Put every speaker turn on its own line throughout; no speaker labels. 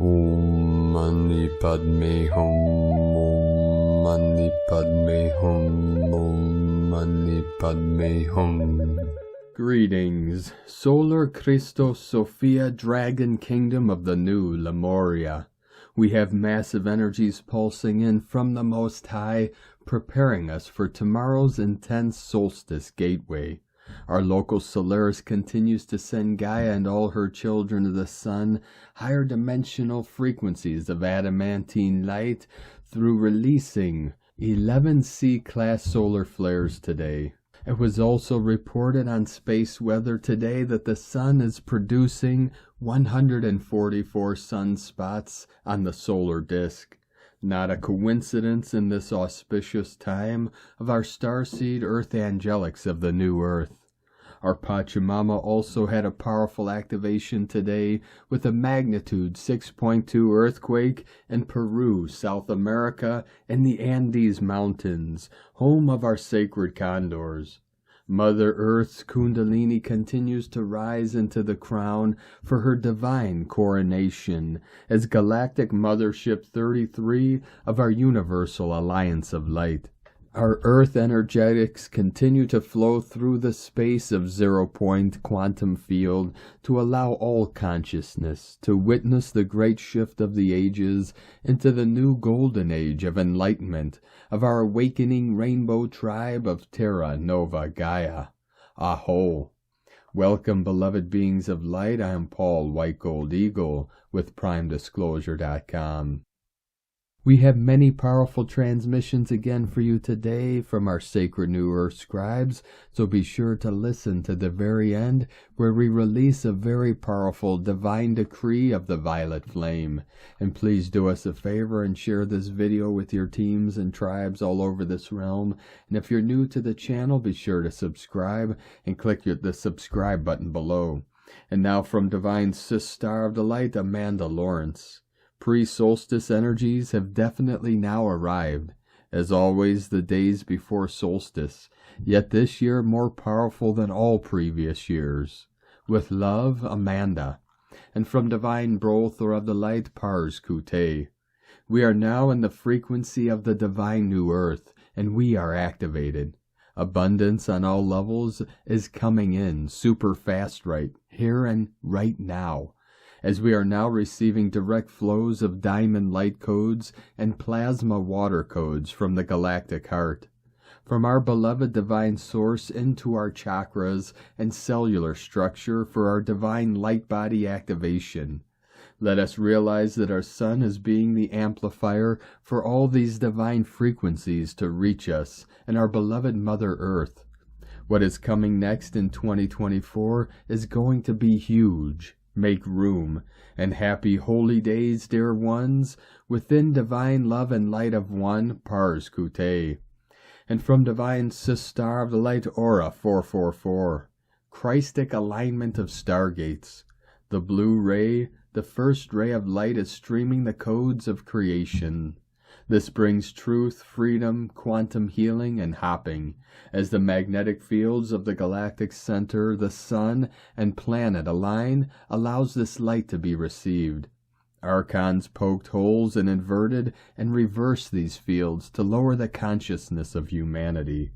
Om Mani Padme Hum, Om Mani Padme Hum, Om Mani Padme Hum. Greetings, Solar Christos Sophia Dragon Kingdom of the New Lemuria. We have massive energies pulsing in from the Most High, preparing us for tomorrow's intense solstice gateway. Our local Solaris continues to send Gaia and all her children of the sun higher dimensional frequencies of adamantine light through releasing 11 C-class solar flares today. It was also reported on space weather today that the sun is producing 144 sunspots on the solar disk. Not a coincidence in this auspicious time of our starseed Earth angelics of the new Earth. Our Pachamama also had a powerful activation today with a magnitude 6.2 earthquake in Peru, South America, and the Andes Mountains, home of our sacred condors. Mother Earth's Kundalini continues to rise into the crown for her divine coronation as Galactic Mothership 33 of our Universal Alliance of Light. Our Earth energetics continue to flow through the space of zero-point quantum field to allow all consciousness to witness the great shift of the ages into the new golden age of enlightenment of our awakening rainbow tribe of Terra Nova Gaia. Aho! Welcome, beloved beings of light. I am Paul White Gold Eagle with PrimeDisclosure.com. We have many powerful transmissions again for you today from our sacred New Earth scribes, so be sure to listen to the very end where we release a very powerful divine decree of the violet flame. And please do us a favor and share this video with your teams and tribes all over this realm. And if you're new to the channel, be sure to subscribe and click the subscribe button below. And now from Divine Sis Star of the Light, Amanda Lawrence. Pre-solstice energies have definitely now arrived, as always the days before solstice, yet this year more powerful than all previous years. With love, Amanda. And from Divine Brother of the Light, Pars Kute. We are now in the frequency of the Divine New Earth, and we are activated. Abundance on all levels is coming in super fast right here and right now, as we are now receiving direct flows of diamond light codes and plasma water codes from the galactic heart, from our beloved divine source into our chakras and cellular structure for our divine light body activation. Let us realize that our sun is being the amplifier for all these divine frequencies to reach us and our beloved Mother Earth. What is coming next in 2024 is going to be huge. Make room, and happy holy days, dear ones, within divine love and light of one, Pars Kute. And from Divine Sis Star of the Light, Aura 444, Krystic alignment of Stargates. The blue ray, the first ray of light, is streaming the codes of creation. This brings truth, freedom, quantum healing, and hopping, as the magnetic fields of the galactic center, the sun, and planet align, allows this light to be received. Archons poked holes and inverted and reversed these fields to lower the consciousness of humanity.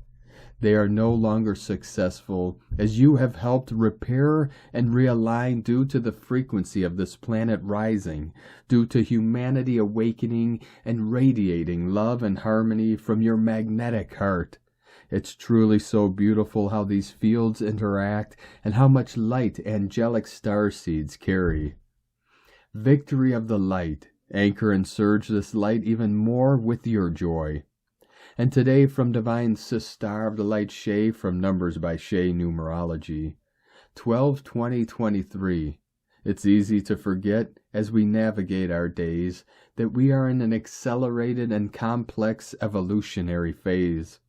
They are no longer successful, as you have helped repair and realign due to the frequency of this planet rising, due to humanity awakening and radiating love and harmony from your magnetic heart. It's truly so beautiful how these fields interact and how much light angelic starseeds carry. Victory of the light, anchor and surge this light even more with your joy. And today from Divine Sis Star of the Light Shay from Numbers by Shay Numerology. 12-20-23. It's easy to forget as we navigate our days that we are in an accelerated and complex evolutionary phase.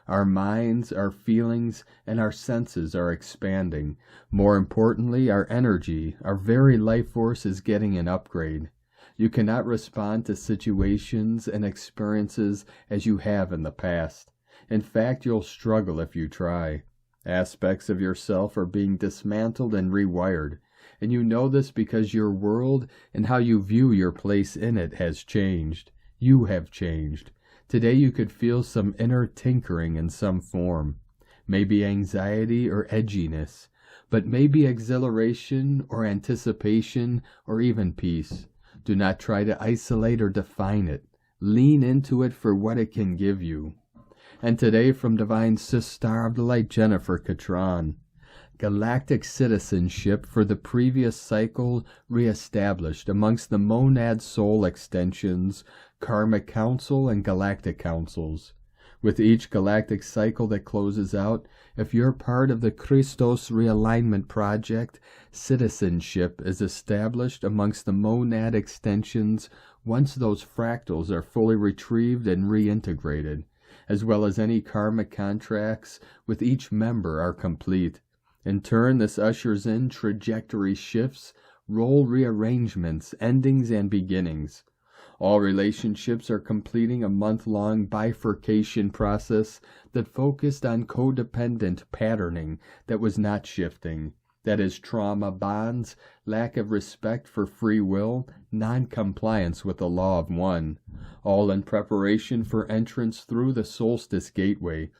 Our minds, our feelings, and our senses are expanding. More importantly, our energy, our very life force is getting an upgrade. You cannot respond to situations and experiences as you have in the past. In fact, you'll struggle if you try. Aspects of yourself are being dismantled and rewired, And you know this because your world and how you view your place in it has changed. You have changed. Today you could feel some inner tinkering in some form. Maybe anxiety or edginess, but maybe exhilaration or anticipation or even peace. Do not try to isolate or define it. Lean into it for what it can give you. And today from Divine Star of the Light, Jennifer Catron. Galactic citizenship for the previous cycle reestablished amongst the monad soul extensions, karmic council, and galactic councils. With each galactic cycle that closes out, if you're part of the Christos realignment project, citizenship is established amongst the monad extensions once those fractals are fully retrieved and reintegrated, as well as any karmic contracts with each member are complete. In turn, this ushers in trajectory shifts, role rearrangements, endings, and beginnings. All relationships are completing a month-long bifurcation process that focused on codependent patterning that was not shifting. That is trauma bonds, lack of respect for free will, non-compliance with the law of one. All in preparation for entrance through the Solstice gateway.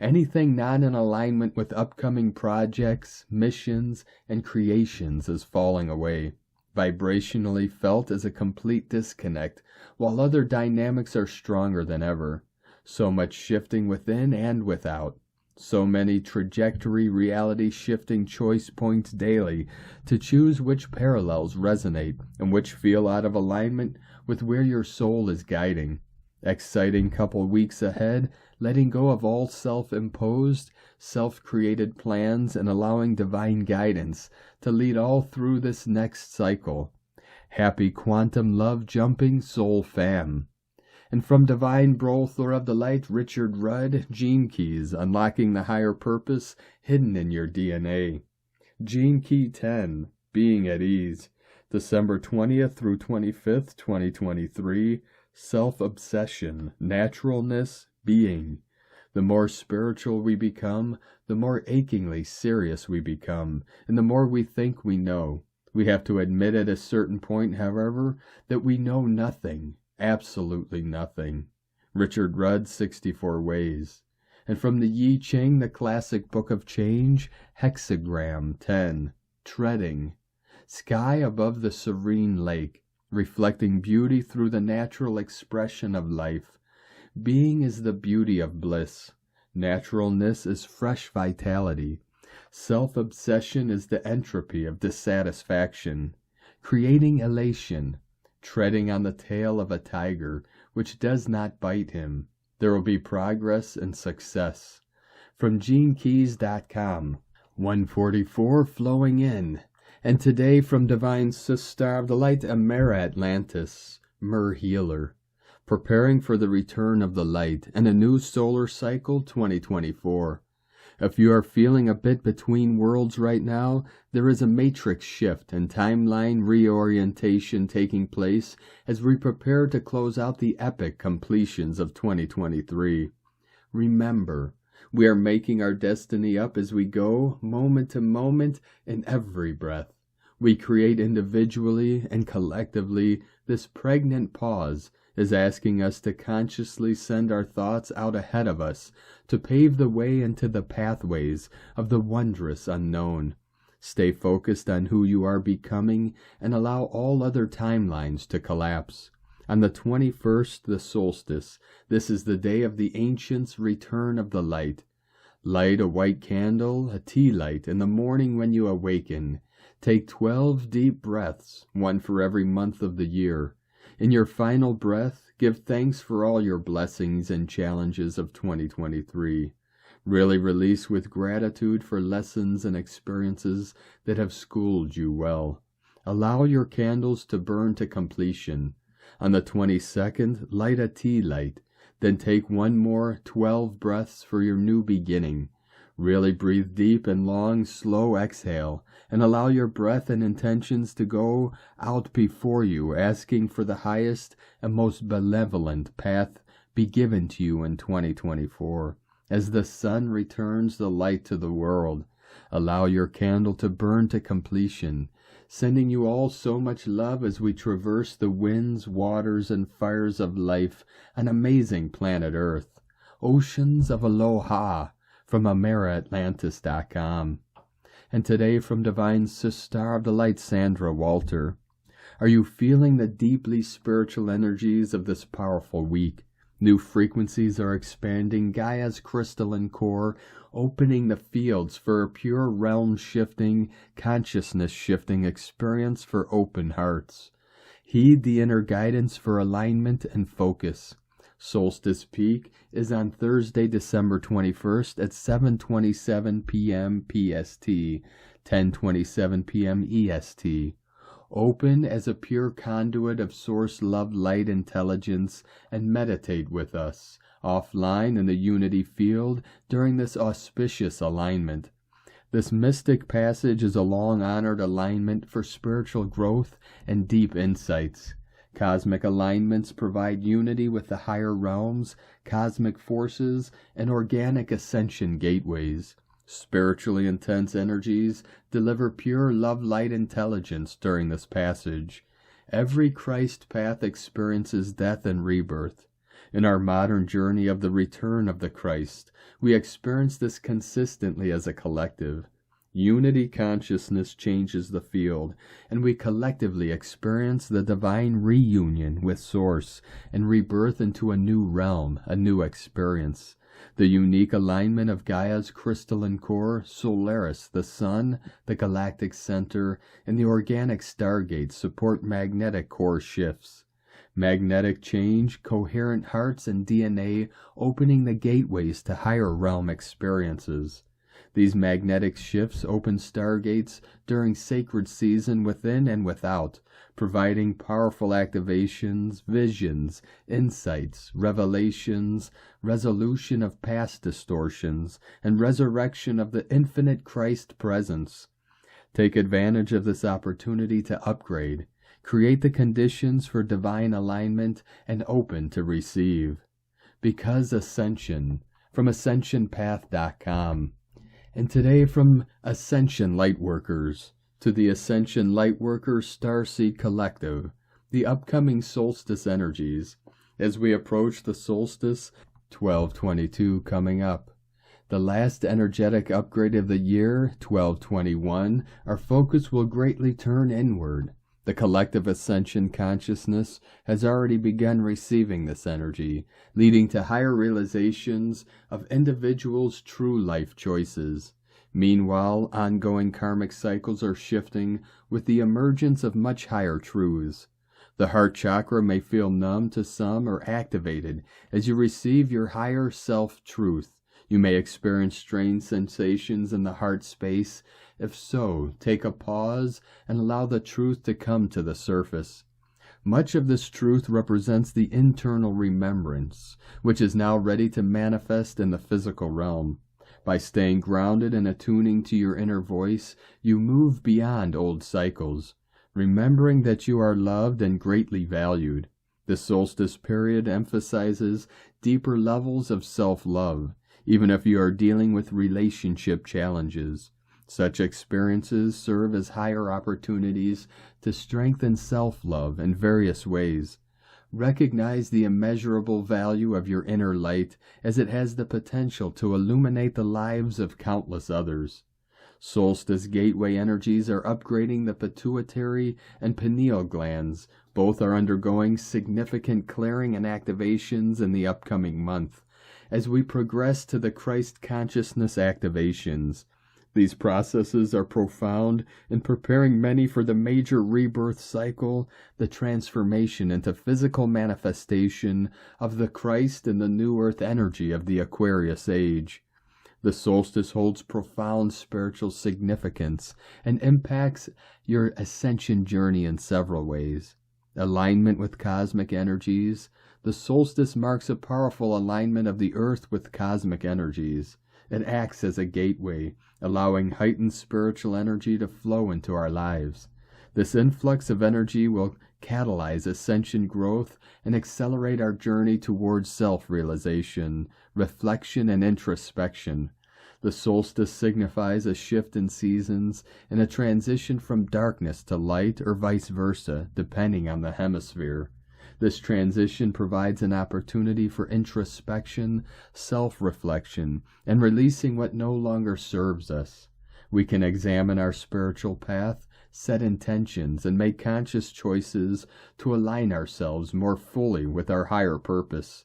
Anything not in alignment with upcoming projects, missions, and creations is falling away. Vibrationally felt as a complete disconnect, while other dynamics are stronger than ever. So much shifting within and without. So many trajectory reality shifting choice points daily to choose which parallels resonate and which feel out of alignment with where your soul is guiding. Exciting couple weeks ahead, letting go of all self-imposed, self-created plans and allowing divine guidance to lead all through this next cycle. Happy quantum love jumping soul fam. And from Divine Butler of the Light, Richard Rudd, Gene Keys, Unlocking the Higher Purpose Hidden in Your DNA. Gene Key 10, Being at Ease, December 20th through 25th, 2023, Self-Obsession, Naturalness, Being. The more spiritual we become, the more achingly serious we become, and the more we think we know. We have to admit at a certain point, however, that we know nothing. Absolutely nothing. Richard Rudd, 64 Ways. And from the Yi Ching, the classic book of change, Hexagram 10, Treading. Sky above the serene lake, reflecting beauty through the natural expression of life. Being is the beauty of bliss. Naturalness is fresh vitality. Self-obsession is the entropy of dissatisfaction. Creating elation. Treading on the tail of a tiger, which does not bite him. There will be progress and success. From GeneKeys.com, 144 flowing in. And today from Divine Star of the Light, Amera Atlantis, Mer Healer. Preparing for the return of the light and a new solar cycle 2024. If you are feeling a bit between worlds right now, there is a matrix shift and timeline reorientation taking place as we prepare to close out the epic completions of 2023. Remember, we are making our destiny up as we go, moment to moment, in every breath. We create individually and collectively. This pregnant pause is asking us to consciously send our thoughts out ahead of us to pave the way into the pathways of the wondrous unknown. Stay focused on who you are becoming and allow all other timelines to collapse. On the 21st, the solstice, this is the day of the ancients' return of the light. Light a white candle, a tea light, in the morning when you awaken. Take 12 deep breaths, one for every month of the year. In your final breath, give thanks for all your blessings and challenges of 2023. Really release with gratitude for lessons and experiences that have schooled you well. Allow your candles to burn to completion. On the 22nd, light a tea light. Then take one more 12 breaths for your new beginning. Really breathe deep and long, slow exhale, and allow your breath and intentions to go out before you, asking for the highest and most benevolent path be given to you in 2024. As the sun returns the light to the world, allow your candle to burn to completion. sending you all so much love as we traverse the winds, waters, and fires of life on amazing planet Earth. Oceans of aloha from AmeriAtlantis.com. And today from Divine Sister of the Light, Sandra Walter. Are you feeling the deeply spiritual energies of this powerful week? New frequencies are expanding Gaia's crystalline core, opening the fields for a pure realm-shifting, consciousness-shifting experience for open hearts. Heed the inner guidance for alignment and focus. Solstice Peak is on Thursday, December 21st at 7:27 p.m. PST, 10:27 p.m. EST. Open as a pure conduit of source love, light, intelligence, and meditate with us, offline in the unity field during this auspicious alignment. This mystic passage is a long-honored alignment for spiritual growth and deep insights. Cosmic alignments provide unity with the higher realms, cosmic forces, and organic ascension gateways. Spiritually intense energies deliver pure love-light intelligence during this passage. Every Christ path experiences death and rebirth. In our modern journey of the return of the Christ, we experience this consistently as a collective. Unity consciousness changes the field, and we collectively experience the divine reunion with Source and rebirth into a new realm, a new experience. The unique alignment of Gaia's crystalline core, Solaris, the Sun, the Galactic Center, and the organic Stargates support magnetic core shifts. Magnetic change, coherent hearts, and DNA opening the gateways to higher realm experiences. These magnetic shifts open stargates during sacred season within and without, providing powerful activations, visions, insights, revelations, resolution of past distortions, and resurrection of the infinite Christ presence. Take advantage of this opportunity to upgrade, create the conditions for divine alignment, and open to receive. Because Ascension, from AscensionPath.com. And today from Ascension Lightworkers to the Ascension Lightworker Starseed Collective, the upcoming solstice energies. As we approach the solstice, 12/22 coming up. The last energetic upgrade of the year, 12/21, our focus will greatly turn inward. The collective ascension consciousness has already begun receiving this energy, leading to higher realizations of individuals' true life choices. Meanwhile, ongoing karmic cycles are shifting with the emergence of much higher truths. The heart chakra may feel numb to some or activated as you receive your higher self-truth. You may experience strange sensations in the heart space. If so, take a pause and allow the truth to come to the surface. Much of this truth represents the internal remembrance, which is now ready to manifest in the physical realm. By staying grounded and attuning to your inner voice, you move beyond old cycles, remembering that you are loved and greatly valued. The solstice period emphasizes deeper levels of self-love, even if you are dealing with relationship challenges. Such experiences serve as higher opportunities to strengthen self-love in various ways. Recognize the immeasurable value of your inner light as it has the potential to illuminate the lives of countless others. Solstice gateway energies are upgrading the pituitary and pineal glands. Both are undergoing significant clearing and activations in the upcoming month. As we progress to the Christ consciousness activations, these processes are profound in preparing many for the major rebirth cycle, the transformation into physical manifestation of the Christ in the new earth energy of the Aquarius age. The solstice holds profound spiritual significance and impacts your ascension journey in several ways. Alignment with cosmic energies. The solstice marks a powerful alignment of the earth with cosmic energies. It acts as a gateway, allowing heightened spiritual energy to flow into our lives. This influx of energy will catalyze ascension growth and accelerate our journey towards self-realization, reflection, and introspection. The solstice signifies a shift in seasons and a transition from darkness to light or vice versa, depending on the hemisphere. This transition provides an opportunity for introspection, self-reflection, and releasing what no longer serves us. We can examine our spiritual path, set intentions, and make conscious choices to align ourselves more fully with our higher purpose.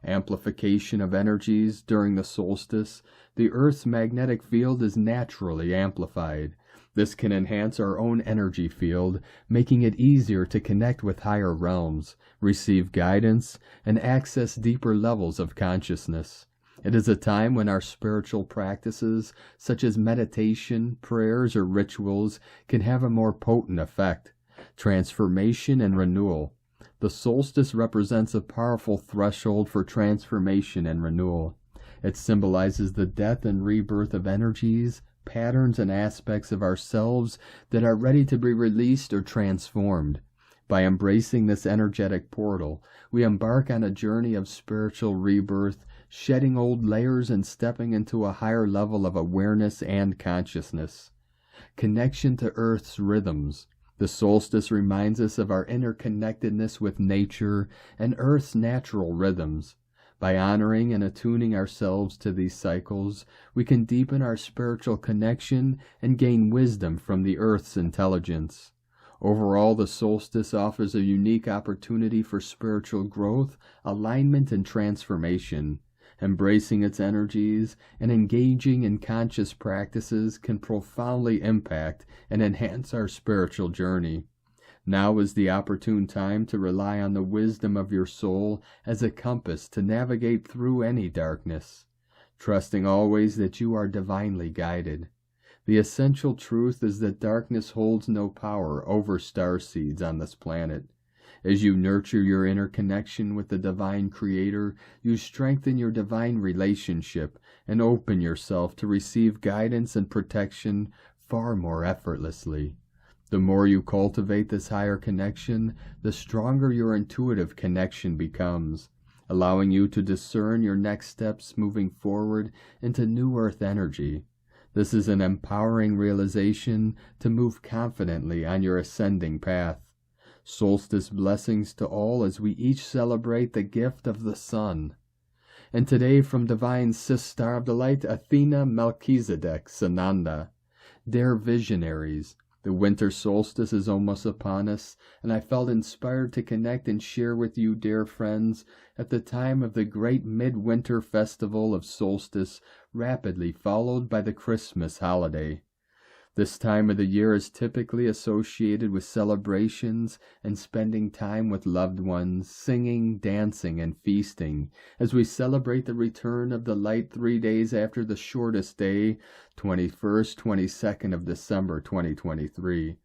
Amplification of energies during the solstice. The Earth's magnetic field is naturally amplified. This can enhance our own energy field, making it easier to connect with higher realms, receive guidance, and access deeper levels of consciousness. It is a time when our spiritual practices, such as meditation, prayers, or rituals, can have a more potent effect. Transformation and renewal. The solstice represents a powerful threshold for transformation and renewal. It symbolizes the death and rebirth of energies, patterns, and aspects of ourselves that are ready to be released or transformed. By embracing this energetic portal, we embark on a journey of spiritual rebirth, shedding old layers and stepping into a higher level of awareness and consciousness. Connection to Earth's rhythms. The solstice reminds us of our interconnectedness with nature and Earth's natural rhythms. By honoring and attuning ourselves to these cycles, we can deepen our spiritual connection and gain wisdom from the Earth's intelligence. Overall, the solstice offers a unique opportunity for spiritual growth, alignment, and transformation. Embracing its energies and engaging in conscious practices can profoundly impact and enhance our spiritual journey. Now is the opportune time to rely on the wisdom of your soul as a compass to navigate through any darkness, trusting always that you are divinely guided. The essential truth is that darkness holds no power over starseeds on this planet. As you nurture your inner connection with the divine creator, you strengthen your divine relationship and open yourself to receive guidance and protection far more effortlessly. The more you cultivate this higher connection, the stronger your intuitive connection becomes, allowing you to discern your next steps moving forward into new earth energy. This is an empowering realization to move confidently on your ascending path. Solstice blessings to all as we each celebrate the gift of the sun. And today from Divine Sis Star of the Light, Athena Melchizedek Sananda. Dear visionaries, the winter solstice is almost upon us, and I felt inspired to connect and share with you, dear friends, at the time of the great midwinter festival of solstice, rapidly followed by the Christmas holiday. This time of the year is typically associated with celebrations and spending time with loved ones, singing, dancing, and feasting, as we celebrate the return of the light 3 days after the shortest day, 21st, 22nd of December 2023.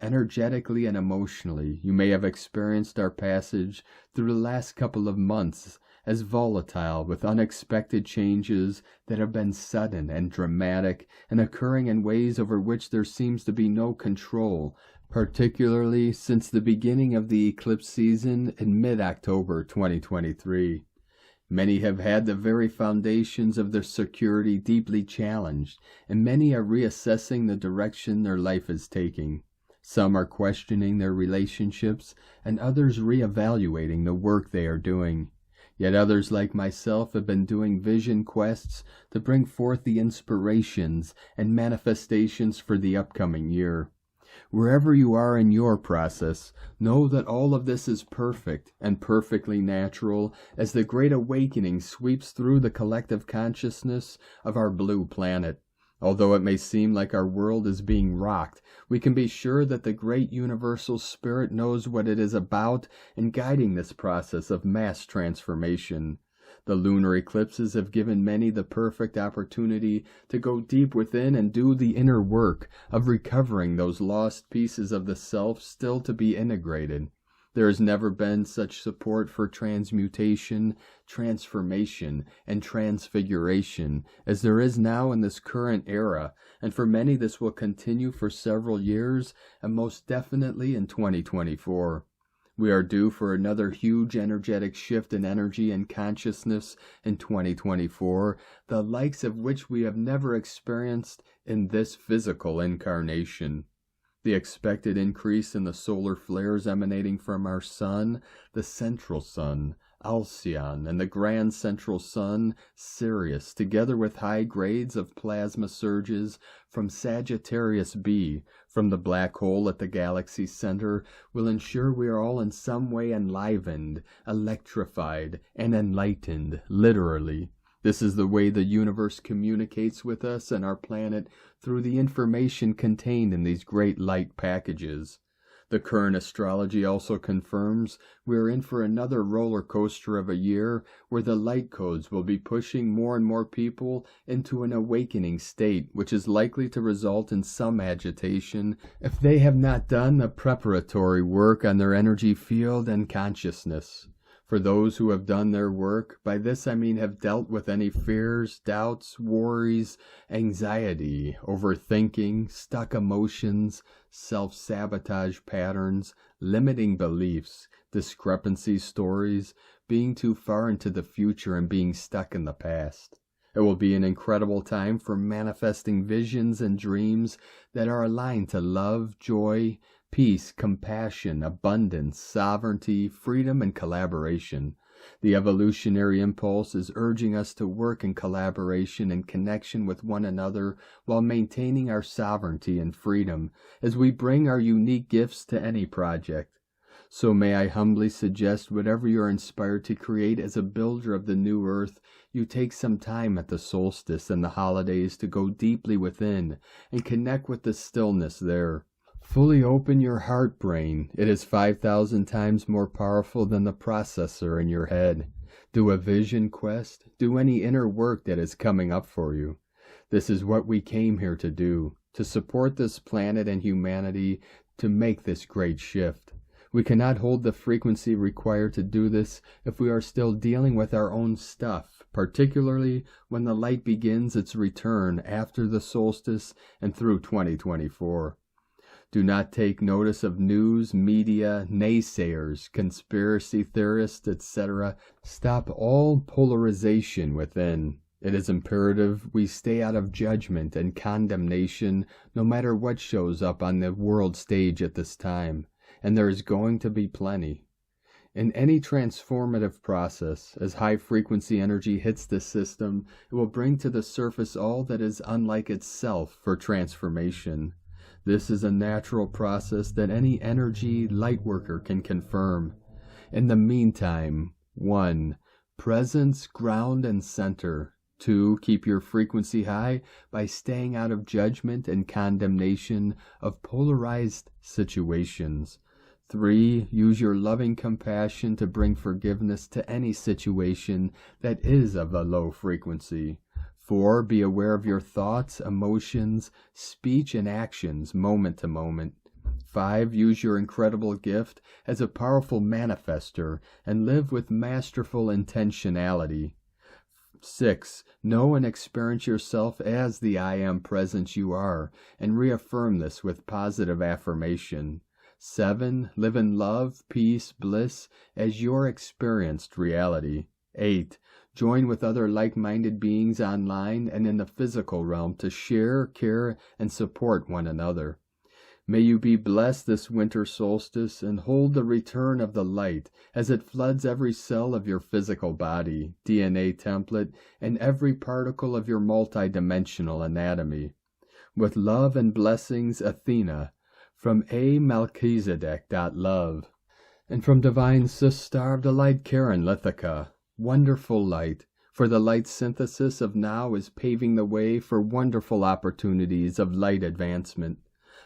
Energetically and emotionally, you may have experienced our passage through the last couple of months as volatile with unexpected changes that have been sudden and dramatic and occurring in ways over which there seems to be no control, particularly since the beginning of the eclipse season in mid-October 2023. Many have had the very foundations of their security deeply challenged, and many are reassessing the direction their life is taking. Some are questioning their relationships, and others reevaluating the work they are doing. Yet others like myself have been doing vision quests to bring forth the inspirations and manifestations for the upcoming year. Wherever you are in your process, know that all of this is perfect and perfectly natural as the great awakening sweeps through the collective consciousness of our blue planet. Although it may seem like our world is being rocked, we can be sure that the great universal spirit knows what it is about in guiding this process of mass transformation. The lunar eclipses have given many the perfect opportunity to go deep within and do the inner work of recovering those lost pieces of the self still to be integrated. There has never been such support for transmutation, transformation, and transfiguration as there is now in this current era, and for many this will continue for several years, and most definitely in 2024. We are due for another huge energetic shift in energy and consciousness in 2024, the likes of which we have never experienced in this physical incarnation. The expected increase in the solar flares emanating from our sun, the central sun, Alcyon, and the grand central sun, Sirius, together with high grades of plasma surges from Sagittarius B, from the black hole at the galaxy center, will ensure we are all in some way enlivened, electrified, and enlightened, literally. This is the way the universe communicates with us and our planet through the information contained in these great light packages. The current astrology also confirms we are in for another roller coaster of a year where the light codes will be pushing more and more people into an awakening state, which is likely to result in some agitation if they have not done the preparatory work on their energy field and consciousness. For those who have done their work, by this I mean have dealt with any fears, doubts, worries, anxiety, overthinking, stuck emotions, self-sabotage patterns, limiting beliefs, discrepancy stories, being too far into the future and being stuck in the past. It will be an incredible time for manifesting visions and dreams that are aligned to love, joy, peace, compassion, abundance, sovereignty, freedom, and collaboration. The evolutionary impulse is urging us to work in collaboration and connection with one another while maintaining our sovereignty and freedom as we bring our unique gifts to any project. So may I humbly suggest whatever you're inspired to create as a builder of the new earth, you take some time at the solstice and the holidays to go deeply within and connect with the stillness there. Fully open your heart brain. It is 5,000 times more powerful than the processor in your head. Do a vision quest. Do any inner work that is coming up for you. This is what we came here to do, to support this planet and humanity, to make this great shift. We cannot hold the frequency required to do this if we are still dealing with our own stuff, particularly when the light begins its return after the solstice and through 2024. Do not take notice of news, media, naysayers, conspiracy theorists, etc. Stop all polarization within. It is imperative we stay out of judgment and condemnation no matter what shows up on the world stage at this time, and there is going to be plenty. In any transformative process, as high-frequency energy hits the system, it will bring to the surface all that is unlike itself for transformation. This is a natural process that any energy lightworker can confirm. In the meantime, 1. Presence, ground, and center. 2. Keep your frequency high by staying out of judgment and condemnation of polarized situations. 3. Use your loving compassion to bring forgiveness to any situation that is of a low frequency. 4. Be aware of your thoughts, emotions, speech, and actions moment to moment. 5. Use your incredible gift as a powerful manifester and live with masterful intentionality. 6. Know and experience yourself as the I Am presence you are, and reaffirm this with positive affirmation. 7. Live in love, peace, bliss as your experienced reality. 8. Join with other like-minded beings online and in the physical realm to share, care, and support one another. May you be blessed this winter solstice and hold the return of the light as it floods every cell of your physical body, DNA template, and every particle of your multidimensional anatomy. With love and blessings, Athena, from amelchizedek.love. And from Divine Sis-Starved Light Karen Lithica. Wonderful light, for the light synthesis of now is paving the way for wonderful opportunities of light advancement.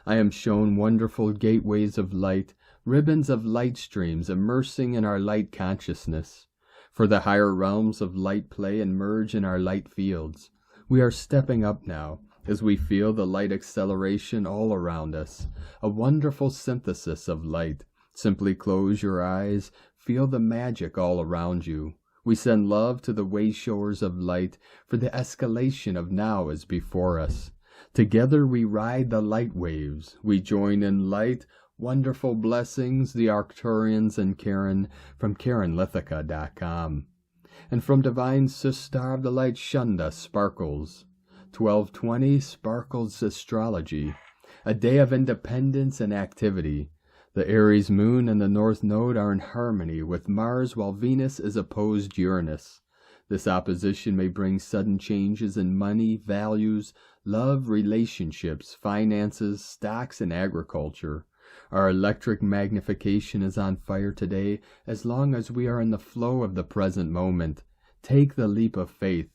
I am shown wonderful gateways of light, ribbons of light streams immersing in our light consciousness. For the higher realms of light play and merge in our light fields. We are stepping up now, as we feel the light acceleration all around us, a wonderful synthesis of light. Simply close your eyes, feel the magic all around you. We send love to the way-showers of light, for the escalation of now is before us. Together we ride the light waves. We join in light, Wonderful blessings, the Arcturians and Karen from KarenLithica.com. And from Divine Sister of the Light Shunda Sparkles. 1220 Sparkles Astrology. A day of independence and activity. The Aries moon and the North Node are in harmony with Mars while Venus is opposed Uranus. This opposition may bring sudden changes in money, values, love, relationships, finances, stocks, and agriculture. Our electric magnification is on fire today as long as we are in the flow of the present moment. Take the leap of faith.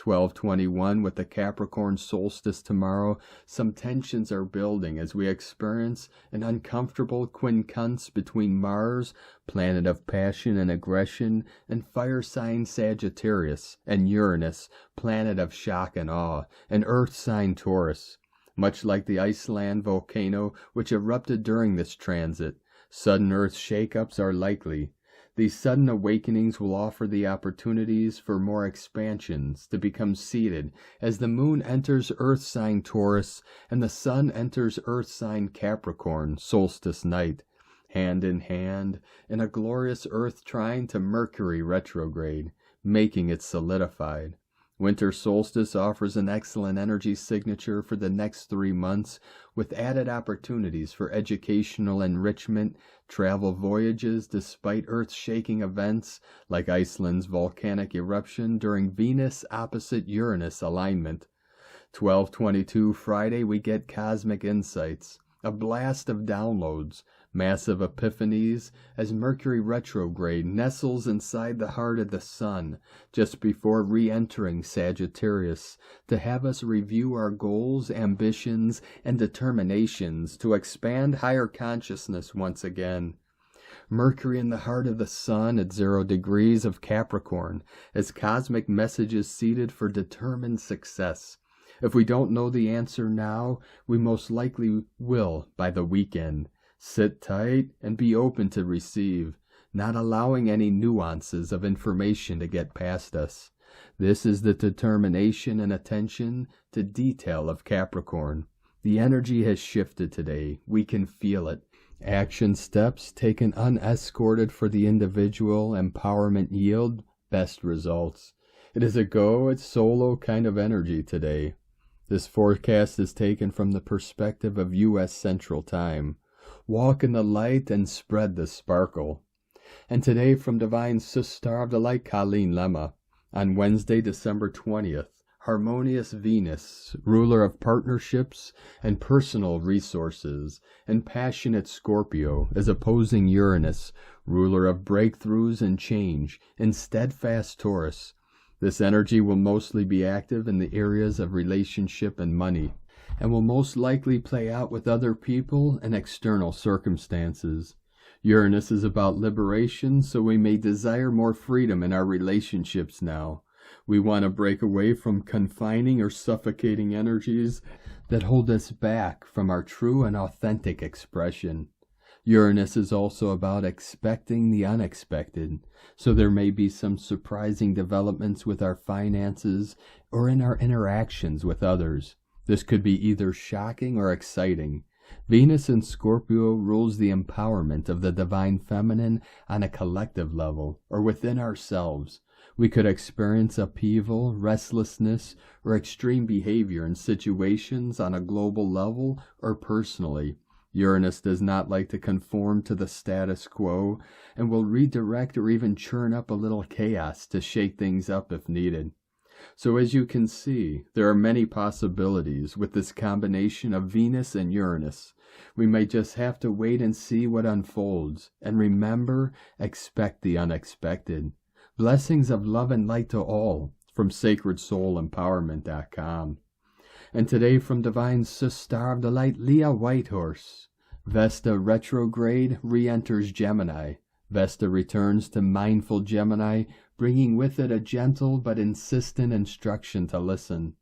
1221 with the Capricorn solstice tomorrow, some tensions are building as we experience an uncomfortable quincunx between Mars, planet of passion and aggression, and fire sign Sagittarius, and Uranus, planet of shock and awe, and earth sign Taurus. Much like the Iceland volcano which erupted during this transit, sudden earth shakeups are likely. These sudden awakenings will offer the opportunities for more expansions to become seated as the moon enters earth sign Taurus and the sun enters earth sign Capricorn solstice night, hand in hand in a glorious earth trine to Mercury retrograde, making it solidified. Winter solstice offers an excellent energy signature for the next 3 months with added opportunities for educational enrichment, travel voyages despite earth-shaking events like Iceland's volcanic eruption during Venus opposite Uranus alignment. 12/22 Friday we get cosmic insights, a blast of downloads, massive epiphanies as Mercury retrograde nestles inside the heart of the sun just before re-entering Sagittarius to have us review our goals, ambitions, and determinations to expand higher consciousness once again. Mercury in the heart of the sun at 0 degrees of Capricorn as cosmic messages seated for determined success. If we don't know the answer now, we most likely will by the weekend. Sit tight and be open to receive, not allowing any nuances of information to get past us. This is the determination and attention to detail of Capricorn. The energy has shifted today. We can feel it. Action steps taken unescorted for the individual empowerment yield best results. It is a go it solo kind of energy today. This forecast is taken from the perspective of U.S. Central Time. Walk in the light and spread the sparkle. And today from Divine Sister of the Light Collin Lemma. On Wednesday, December 20th, harmonious Venus, ruler of partnerships and personal resources, and passionate Scorpio is opposing Uranus, ruler of breakthroughs and change, and steadfast Taurus. This energy will mostly be active in the areas of relationship and money, and will most likely play out with other people and external circumstances. Uranus is about liberation, so we may desire more freedom in our relationships now. We want to break away from confining or suffocating energies that hold us back from our true and authentic expression. Uranus is also about expecting the unexpected, so there may be some surprising developments with our finances or in our interactions with others. This could be either shocking or exciting. Venus in Scorpio rules the empowerment of the divine feminine on a collective level or within ourselves. We could experience upheaval, restlessness, or extreme behavior in situations on a global level or personally. Uranus does not like to conform to the status quo and will redirect or even churn up a little chaos to shake things up if needed. So as you can see, there are many possibilities with this combination of Venus and Uranus. We may just have to wait and see what unfolds. And remember, expect the unexpected. Blessings of love and light to all from SacredSoulEmpowerment.com. And today from Divine Sister of the Light, Leah Whitehorse. Vesta retrograde re-enters Gemini. Vesta returns to mindful Gemini, bringing with it a gentle but insistent instruction to listen.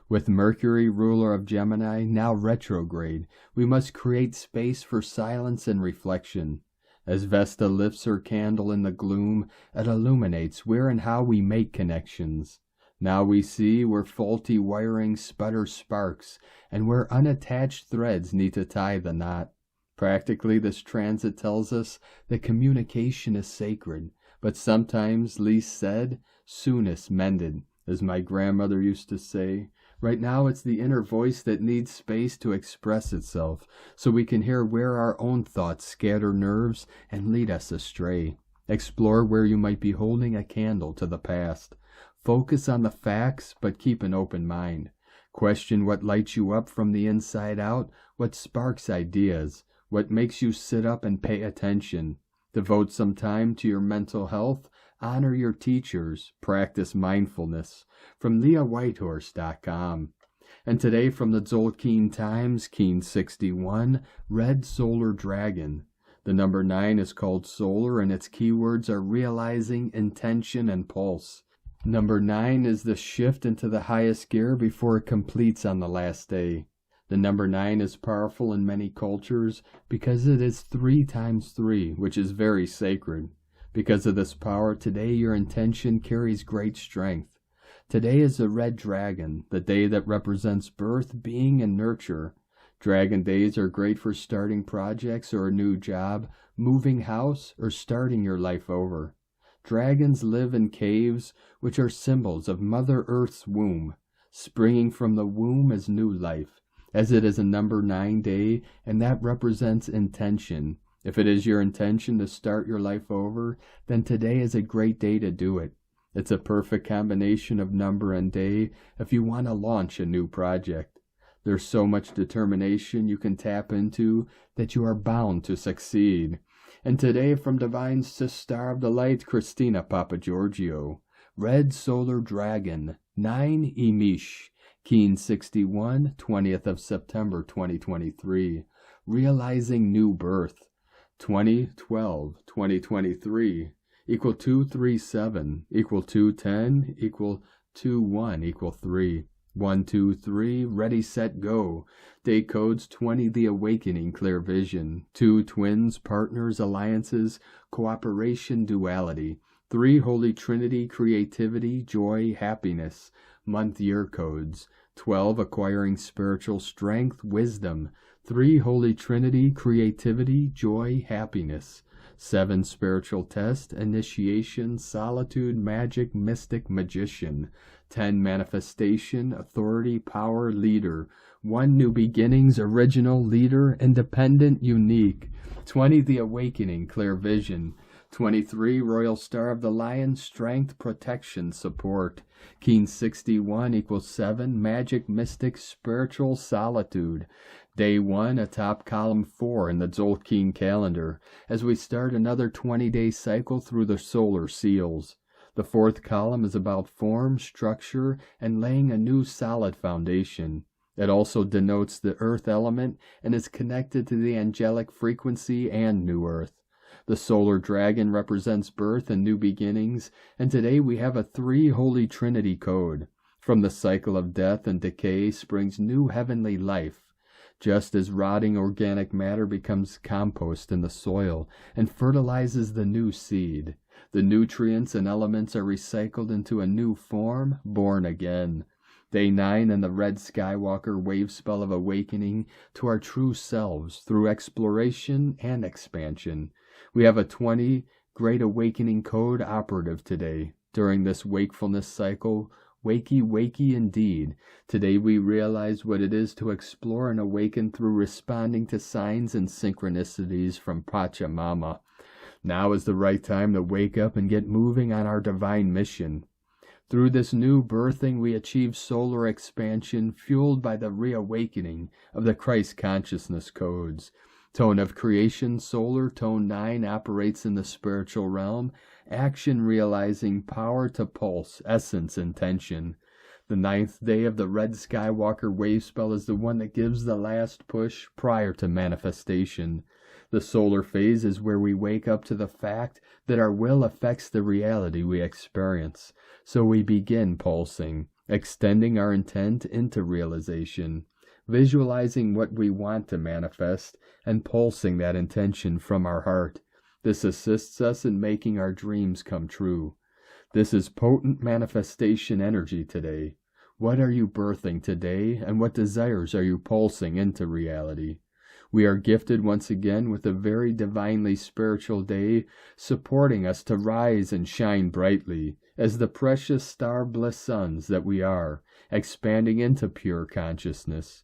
With Mercury, ruler of Gemini, now retrograde, we must create space for silence and reflection. As Vesta lifts her candle in the gloom, it illuminates where and how we make connections. Now we see where faulty wiring sputters sparks, and where unattached threads need to tie the knot. Practically, this transit tells us that communication is sacred, but sometimes least said, soonest mended, as my grandmother used to say. Right now, it's the inner voice that needs space to express itself, so we can hear where our own thoughts scatter nerves and lead us astray. Explore where you might be holding a candle to the past. Focus on the facts, but keep an open mind. Question what lights you up from the inside out, what sparks ideas, what makes you sit up and pay attention. Devote some time to your mental health. Honor your teachers. Practice mindfulness. From LeahWhitehorse.com. And today from the Tzolk'in Times, Keen 61, Red Solar Dragon. The number 9 is called solar, and its keywords are realizing, intention, and pulse. Number 9 is the shift into the highest gear before it completes on the last day. The number 9 is powerful in many cultures because it is 3 times 3, which is very sacred. Because of this power, today your intention carries great strength. Today is the Red Dragon, the day that represents birth, being, and nurture. Dragon days are great for starting projects or a new job, moving house, or starting your life over. Dragons live in caves, which are symbols of Mother Earth's womb. Springing from the womb is new life, as it is a number 9 day, and that represents intention. If it is your intention to start your life over, then today is a great day to do it. It's a perfect combination of number and day if you want to launch a new project. There's so much determination you can tap into that you are bound to succeed. And today from Divine Star of the Light, Christina Papagiorgio, Red Solar Dragon, 9 Emish, Keen 61, 20th of September 2023, Realizing New Birth, 2012-2023, equal 237, equal 210, equal 21, equal 3. 1, 2, 3, ready, set, go. Day codes 20, the awakening, clear vision. 2, twins, partners, alliances, cooperation, duality. 3, Holy Trinity, creativity, joy, happiness. Month, year codes. 12, acquiring spiritual strength, wisdom. 3, Holy Trinity, creativity, joy, happiness. 7, spiritual test, initiation, solitude, magic, mystic, magician. 10, manifestation, authority, power, leader. 1, new beginnings, original, leader, independent, unique. 20, the awakening, clear vision. 23, royal star of the lion, strength, protection, support. Keen 61 equals 7, magic, mystic, spiritual, solitude. Day 1, atop column 4 in the Tzolk'in calendar, as we start another 20-day cycle through the solar seals. The 4th column is about form, structure, and laying a new solid foundation. It also denotes the earth element and is connected to the angelic frequency and new earth. The solar dragon represents birth and new beginnings, and today we have a 3 Holy Trinity code. From the cycle of death and decay springs new heavenly life. Just as rotting organic matter becomes compost in the soil and fertilizes the new seed, the nutrients and elements are recycled into a new form, born again. Day 9 in the Red Skywalker wave spell of awakening to our true selves through exploration and expansion. We have a 20 Great Awakening code operative today. During this wakefulness cycle, wakey indeed. Today we realize what it is to explore and awaken through responding to signs and synchronicities from Pachamama. Now is the right time to wake up and get moving on our divine mission. Through this new birthing, we achieve solar expansion fueled by the reawakening of the Christ consciousness codes. Tone of creation, solar, tone 9 operates in the spiritual realm, action realizing power to pulse, essence, intention. The 9th day of the Red Skywalker wave spell is the one that gives the last push prior to manifestation. The solar phase is where we wake up to the fact that our will affects the reality we experience. So we begin pulsing, extending our intent into realization, visualizing what we want to manifest, and pulsing that intention from our heart. This assists us in making our dreams come true. This is potent manifestation energy today. What are you birthing today, and what desires are you pulsing into reality? We are gifted once again with a very divinely spiritual day, supporting us to rise and shine brightly as the precious star-blessed suns that we are, expanding into pure consciousness.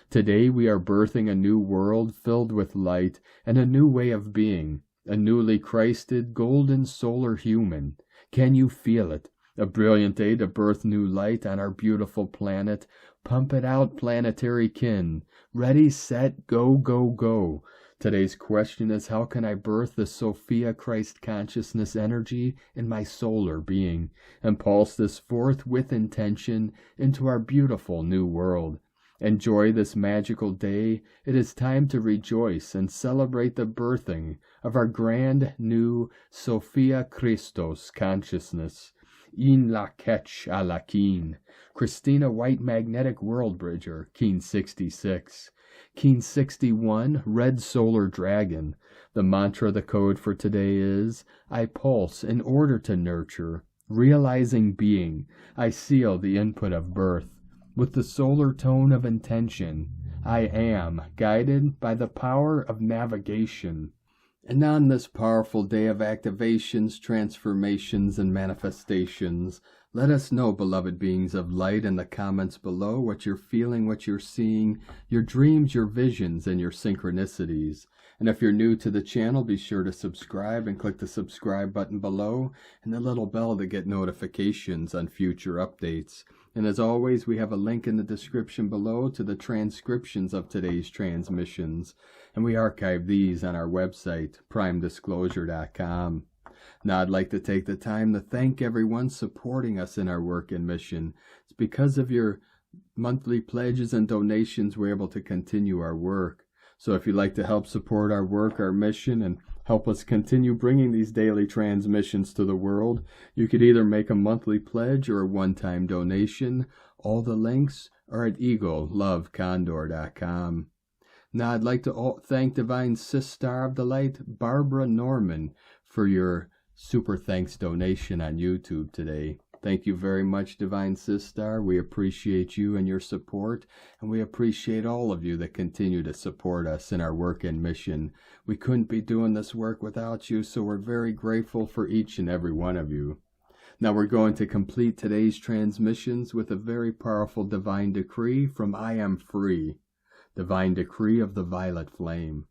Today we are birthing a new world filled with light and a new way of being, a newly Christed, golden solar human. Can you feel it? A brilliant day to birth new light on our beautiful planet. Pump it out, planetary kin. Ready, set, go, go, go. Today's question is, how can I birth the Sophia Christ consciousness energy in my solar being and pulse this forth with intention into our beautiful new world? Enjoy this magical day. It is time to rejoice and celebrate the birthing of our grand new Sophia Christos consciousness. In la ketch a la keen. Christina White Magnetic World Bridger, Keen 66. Keen 61, Red Solar Dragon. The mantra, the code for today is, I pulse in order to nurture. Realizing being, I seal the input of birth. With the solar tone of intention, I am guided by the power of navigation. And on this powerful day of activations, transformations, and manifestations, let us know, beloved beings of light, in the comments below what you're feeling, what you're seeing, your dreams, your visions, and your synchronicities. And if you're new to the channel, be sure to subscribe and click the subscribe button below and the little bell to get notifications on future updates. And as always, we have a link in the description below to the transcriptions of today's transmissions, and we archive these on our website, primedisclosure.com. Now I'd like to take the time to thank everyone supporting us in our work and mission. It's because of your monthly pledges and donations we're able to continue our work. So if you'd like to help support our work, our mission, and help us continue bringing these daily transmissions to the world, you could either make a monthly pledge or a one-time donation. All the links are at eaglelovecondor.com. Now I'd like to thank Divine Sister of the Light, Barbara Norman, for your super thanks donation on YouTube today. Thank you very much, Divine Sister. We appreciate you and your support, and we appreciate all of you that continue to support us in our work and mission. We couldn't be doing this work without you, so we're very grateful for each and every one of you. Now we're going to complete today's transmissions with a very powerful divine decree from I Am Free, divine decree of the violet flame.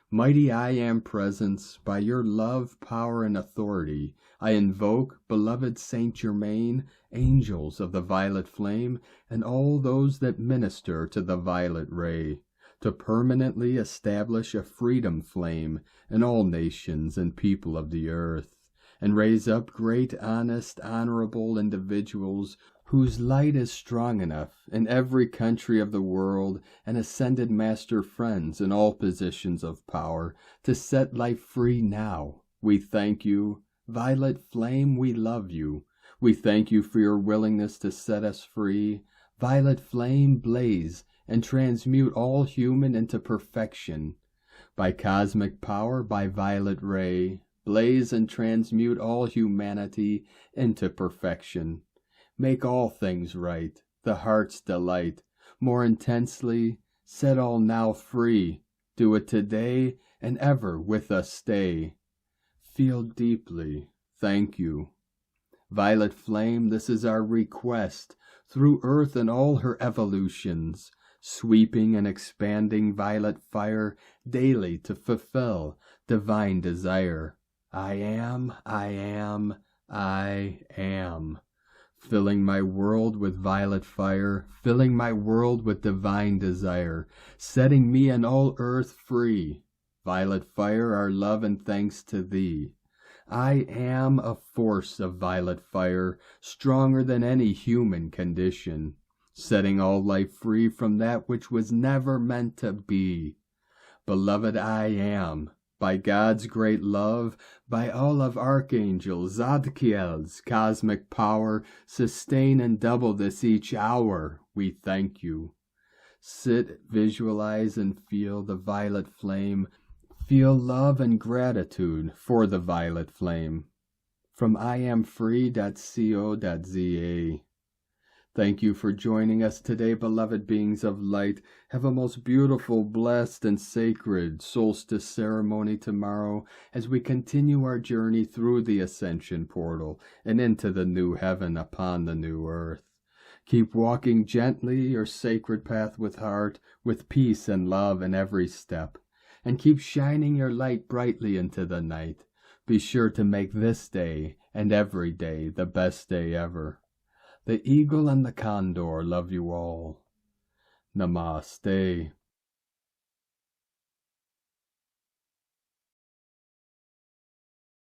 Mighty I Am Presence, by your love, power, and authority, I invoke, beloved Saint Germain, angels of the violet flame, and all those that minister to the violet ray, to permanently establish a freedom flame in all nations and people of the earth, and raise up great, honest, honorable individuals whose light is strong enough in every country of the world, and ascended master friends in all positions of power, to set life free now. We thank you. Violet flame, we love you. We thank you for your willingness to set us free. Violet flame, blaze and transmute all human into perfection. By cosmic power, by violet ray, blaze and transmute all humanity into perfection. Make all things right, the heart's delight, more intensely, set all now free. Do it today and ever with us stay. Feel deeply, thank you. Violet flame, this is our request, through earth and all her evolutions, sweeping and expanding violet fire daily to fulfill divine desire. I am, I am, I am. Filling my world with violet fire, filling my world with divine desire, setting me and all earth free. Violet fire, our love and thanks to thee. I am a force of violet fire, stronger than any human condition, setting all life free from that which was never meant to be. Beloved I am, by God's great love, by all of archangels, Zadkiel's cosmic power, sustain and double this each hour. We thank you. Sit, visualize, and feel the violet flame. Feel love and gratitude for the violet flame. From IamFree.co.za. Thank you for joining us today, beloved beings of light. Have a most beautiful, blessed, and sacred solstice ceremony tomorrow as we continue our journey through the Ascension portal and into the new heaven upon the new earth. Keep walking gently your sacred path with heart, with peace and love in every step, and keep shining your light brightly into the night. Be sure to make this day and every day the best day ever. The eagle and the condor love you all. Namaste.